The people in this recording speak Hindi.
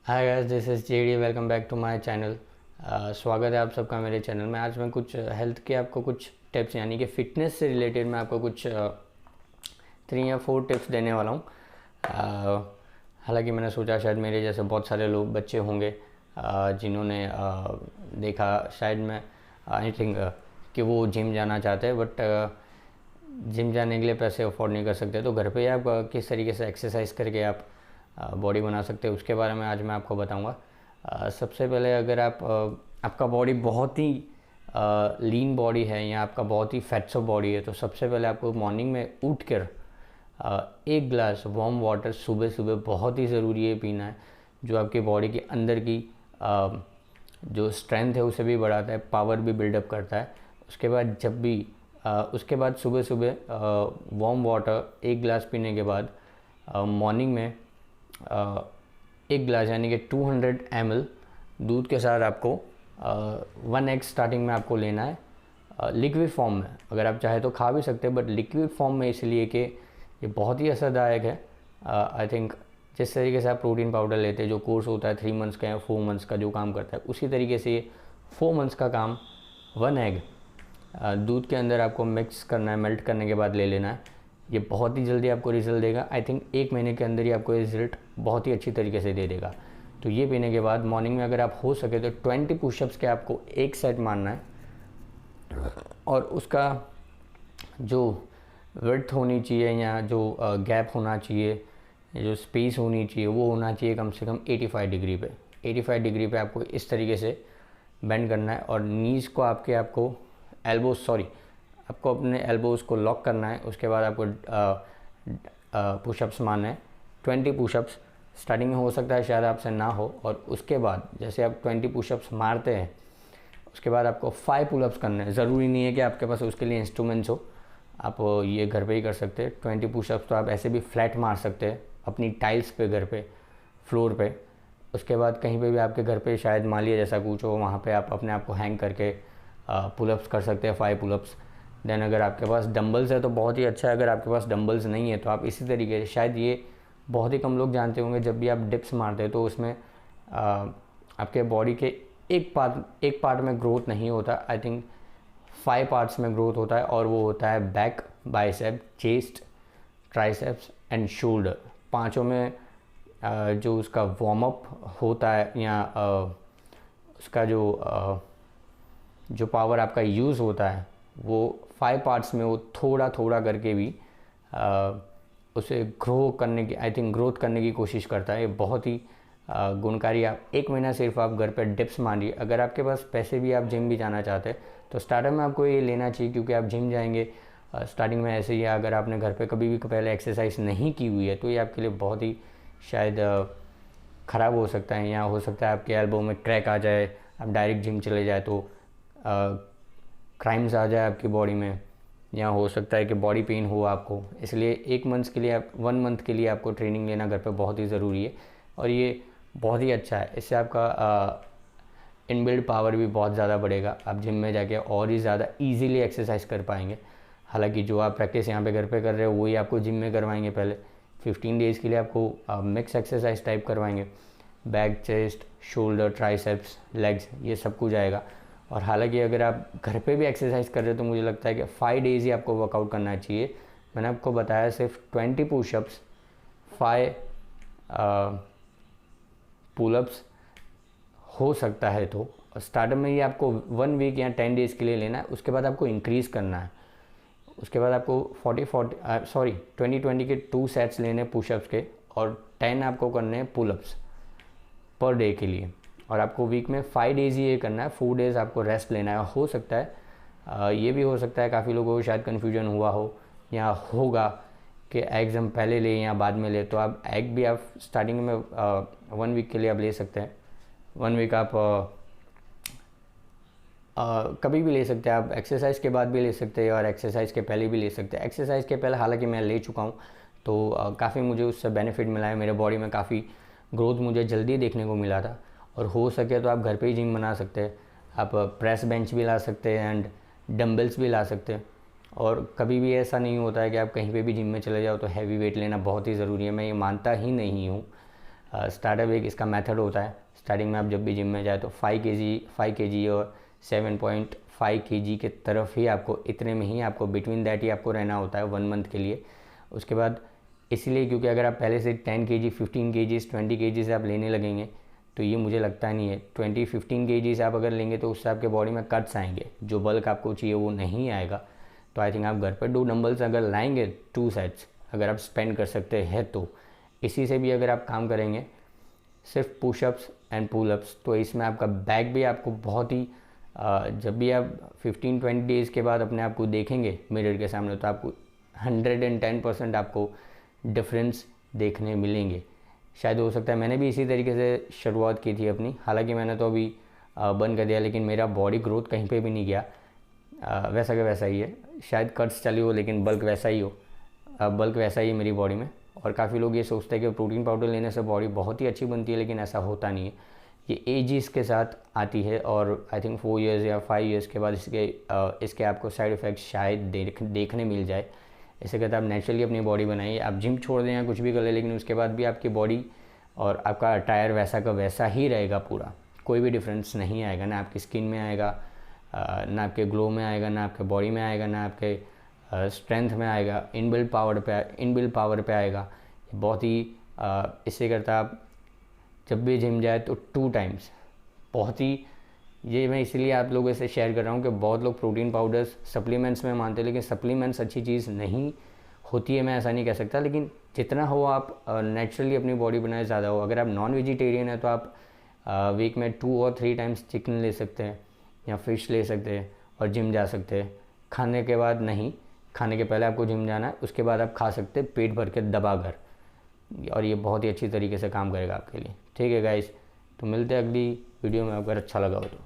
Hi guys, this is JD. Welcome back to my channel. स्वागत है आप सबका मेरे चैनल में। आज मैं कुछ हेल्थ के आपको कुछ टिप्स यानी कि फ़िटनेस से रिलेटेड मैं आपको कुछ 3 या 4 टिप्स देने वाला हूँ। हालांकि मैंने सोचा शायद मेरे जैसे बहुत सारे लोग बच्चे होंगे जिन्होंने देखा शायद मैं आई थिंक कि वो जिम जाना चाहते हैं, बट जिम जाने के लिए पैसे अफोर्ड नहीं कर सकते। तो घर पे ही आप किस तरीके से एक्सरसाइज करके आप बॉडी बना सकते हैं उसके बारे में आज मैं आपको बताऊंगा। सबसे पहले अगर आपका बॉडी बहुत ही लीन बॉडी है या आपका बहुत ही फैट्सो बॉडी है, तो सबसे पहले आपको मॉर्निंग में उठ कर 1 गिलास वार्म वाटर सुबह सुबह बहुत ही ज़रूरी है पीना है, जो आपकी बॉडी के अंदर की जो स्ट्रेंथ है उसे भी बढ़ाता है, पावर भी बिल्डअप करता है। उसके बाद उसके बाद सुबह सुबह वार्म वाटर 1 गिलास पीने के बाद मॉर्निंग में 1 गिलास यानी कि 200 ml दूध के साथ आपको 1 एग स्टार्टिंग में आपको लेना है लिक्विड फॉर्म में। अगर आप चाहे तो खा भी सकते हैं, बट लिक्विड फॉर्म में इसलिए कि ये बहुत ही असरदायक है। आई थिंक जिस तरीके से आप प्रोटीन पाउडर लेते हैं, जो कोर्स होता है 3 मंथ्स का या 4 मंथ्स का जो काम करता है, उसी तरीके से ये 4 मंथ्स का काम 1 एग दूध के अंदर आपको मिक्स करना है, मेल्ट करने के बाद ले लेना है। ये बहुत ही जल्दी आपको रिजल्ट देगा। आई थिंक 1 महीने के अंदर ही आपको ये रिजल्ट बहुत ही अच्छी तरीके से दे देगा। तो ये पीने के बाद मॉर्निंग में अगर आप हो सके तो 20 पुशअप्स के आपको एक सेट मारना है, और उसका जो विड्थ होनी चाहिए या जो गैप होना चाहिए, जो स्पेस होनी चाहिए, वो होना चाहिए कम से कम 85 डिग्री पे। 85 डिग्री पे आपको इस तरीके से बेंड करना है, और नीज़ को आपको आपको अपने एल्बोज़ को लॉक करना है। उसके बाद आपको पुशअप्स मारना है 20 पुशअप्स। स्टार्टिंग में हो सकता है शायद आपसे ना हो, और उसके बाद जैसे आप 20 पुशअप्स मारते हैं उसके बाद आपको 5 पुलअप्स करने हैं। ज़रूरी नहीं है कि आपके पास उसके लिए इंस्ट्रूमेंट्स हो, आप ये घर पे ही कर सकते हैं। 20 पुशअप्स तो आप ऐसे भी फ्लैट मार सकते हैं अपनी टाइल्स पे, घर पे फ्लोर पे। उसके बाद कहीं पे भी आपके घर पे शायद मालिया जैसा कुछ हो, वहाँ पे आप अपने आप को हैंग करके पुलअप्स कर सकते हैं, 5 पुलअप्स। देन अगर आपके पास डंबल्स है तो बहुत ही अच्छा है। अगर आपके पास डंबल्स नहीं है तो आप इसी तरीके से, शायद ये बहुत ही कम लोग जानते होंगे, जब भी आप डिप्स मारते हैं तो उसमें आपके बॉडी के एक पार्ट में ग्रोथ नहीं होता। आई थिंक 5 पार्ट्स में ग्रोथ होता है, और वो होता है back, bicep, chest, triceps and shoulder. पाँचों में जो उसका वार्म अप होता है या उसका जो पावर आपका यूज़ होता है, वो 5 पार्ट्स में वो थोड़ा थोड़ा करके भी उसे ग्रोथ करने की कोशिश करता है। ये बहुत ही गुणकारी। आप 1 महीना सिर्फ आप घर पर डिप्स मारिए। अगर आपके पास पैसे भी, आप जिम भी जाना चाहते हैं, तो स्टार्टर में आपको ये लेना चाहिए, क्योंकि आप जिम जाएंगे स्टार्टिंग में ऐसे ही। अगर आपने घर पे कभी भी पहले एक्सरसाइज नहीं की हुई है तो ये आपके लिए बहुत ही शायद ख़राब हो सकता है, या हो सकता है आपके एल्बो में क्रैक आ जाए, आप डायरेक्ट जिम चले जाए तो क्राइम्स आ जाए आपकी बॉडी में, या हो सकता है कि बॉडी पेन हो आपको। इसलिए 1 मंथ के लिए आपको ट्रेनिंग लेना घर पे बहुत ही ज़रूरी है, और ये बहुत ही अच्छा है। इससे आपका इनबिल्ड पावर भी बहुत ज़्यादा बढ़ेगा। आप जिम में जाके और ही ज़्यादा इजीली एक्सरसाइज कर पाएंगे। हालांकि जो आप प्रैक्टिस यहाँ पे घर पे कर रहे हो वही आपको जिम में करवाएंगे। पहले 15 डेज़ के लिए आपको मिक्स एक्सरसाइज टाइप करवाएंगे, back, chest, shoulder, triceps, legs, ये सब कुछ आएगा। और हालांकि अगर आप घर पे भी एक्सरसाइज कर रहे हो तो मुझे लगता है कि 5 डेज़ ही आपको वर्कआउट करना चाहिए। मैंने आपको बताया सिर्फ 20 पुशअप्स, 5 पुलअप्स हो सकता है। तो स्टार्टर में ही आपको 1 वीक या 10 डेज़ के लिए लेना है। उसके बाद आपको इंक्रीज़ करना है। उसके बाद आपको 20 के 2 सेट्स लेने पुशअप्स के, और 10 आपको करने हैं पुलअप्स पर डे के लिए। और आपको वीक में 5 डेज़ ही ये करना है, 4 डेज़ आपको रेस्ट लेना है। हो सकता है ये भी हो सकता है काफ़ी लोगों को शायद कन्फ्यूजन हुआ हो या होगा कि एग्स हम पहले लें या बाद में लें, तो आप एग भी आप स्टार्टिंग में 1 वीक के लिए आप ले सकते हैं। 1 वीक आप कभी भी ले सकते हैं। आप एक्सरसाइज के बाद भी ले सकते हैं और एक्सरसाइज के पहले भी ले सकते हैं। एक्सरसाइज के पहले हालांकि मैं ले चुका हूँ, तो काफ़ी मुझे उससे बेनिफिट मिला है। मेरे बॉडी में काफ़ी ग्रोथ मुझे जल्दी देखने को मिला था। और हो सके तो आप घर पे ही जिम बना सकते हैं। आप प्रेस बेंच भी ला सकते हैं एंड डंबल्स भी ला सकते हैं। और कभी भी ऐसा नहीं होता है कि आप कहीं पे भी जिम में चले जाओ तो हैवी वेट लेना बहुत ही ज़रूरी है। मैं ये मानता ही नहीं हूँ। स्टार्टर वेट इसका मेथड होता है, स्टार्टिंग में आप जब भी जिम में जाए तो 5 kg और 7.5 kg के तरफ ही आपको, इतने में ही आपको, बिटवीन दैट ही आपको रहना होता है 1 मंथ के लिए। उसके बाद इसीलिए क्योंकि अगर आप पहले से 10 kg 15 kg 20 kg से आप लेने लगेंगे तो ये मुझे लगता नहीं है 20-15 kg से आप अगर लेंगे तो उससे आपके बॉडी में कट्स आएंगे, जो बल्क आपको चाहिए वो नहीं आएगा। तो आई थिंक आप घर पर 2 डंबल्स अगर लाएंगे 2 सेट्स, अगर आप स्पेंड कर सकते हैं तो इसी से भी अगर आप काम करेंगे सिर्फ पुशअप्स एंड पुलअप्स, तो इसमें आपका बैक भी आपको बहुत ही जब भी आप 15-20 डेज़ के बाद अपने आप को देखेंगे मिरर के सामने तो आपको 110% आपको डिफरेंस देखने मिलेंगे। शायद हो सकता है मैंने भी इसी तरीके से शुरुआत की थी अपनी, हालांकि मैंने तो अभी बंद कर दिया, लेकिन मेरा बॉडी ग्रोथ कहीं पे भी नहीं गया, वैसा का वैसा ही है। शायद कट्स चली हो लेकिन बल्क वैसा ही हो, बल्क वैसा ही है मेरी बॉडी में। और काफ़ी लोग ये सोचते हैं कि प्रोटीन पाउडर लेने से बॉडी बहुत ही अच्छी बनती है, लेकिन ऐसा होता नहीं है। ये एजेस के साथ आती है और आई थिंक 4 इयर्स या 5 इयर्स के बाद इसके आपको साइड इफ़ेक्ट्स शायद देखने मिल जाए। ऐसे कहते आप नेचुरली अपनी बॉडी बनाइए, आप जिम छोड़ दें या कुछ भी कर लें, लेकिन उसके बाद भी आपकी बॉडी और आपका अटायर वैसा का वैसा ही रहेगा पूरा, कोई भी डिफरेंस नहीं आएगा, ना आपकी स्किन में आएगा, ना आपके ग्लो में आएगा, ना आपके बॉडी में आएगा, ना आपके स्ट्रेंथ में आएगा, इनबिल्ट पावर पे आएगा। बहुत ही इससे करता आप जब भी जिम जाए तो 2 टाइम्स, बहुत ही, ये मैं इसलिए आप लोगों से शेयर कर रहा हूँ कि बहुत लोग प्रोटीन पाउडर्स सप्लीमेंट्स में मानते हैं, लेकिन सप्लीमेंट्स अच्छी चीज़ नहीं होती है, मैं ऐसा नहीं कह सकता, लेकिन जितना हो आप नेचुरली अपनी बॉडी बनाए ज़्यादा हो। अगर आप नॉन वेजिटेरियन है तो आप वीक में 2 और 3 टाइम्स चिकन ले सकते हैं या फ़िश ले सकते हैं और जिम जा सकते हैं। खाने के बाद नहीं, खाने के पहले आपको जिम जाना है, उसके बाद आप खा सकते हैं पेट भर के दबा कर, और ये बहुत ही अच्छी तरीके से काम करेगा आपके लिए। ठीक है गाइस, तो मिलते हैं अगली वीडियो में, अगर अच्छा लगा हो तो।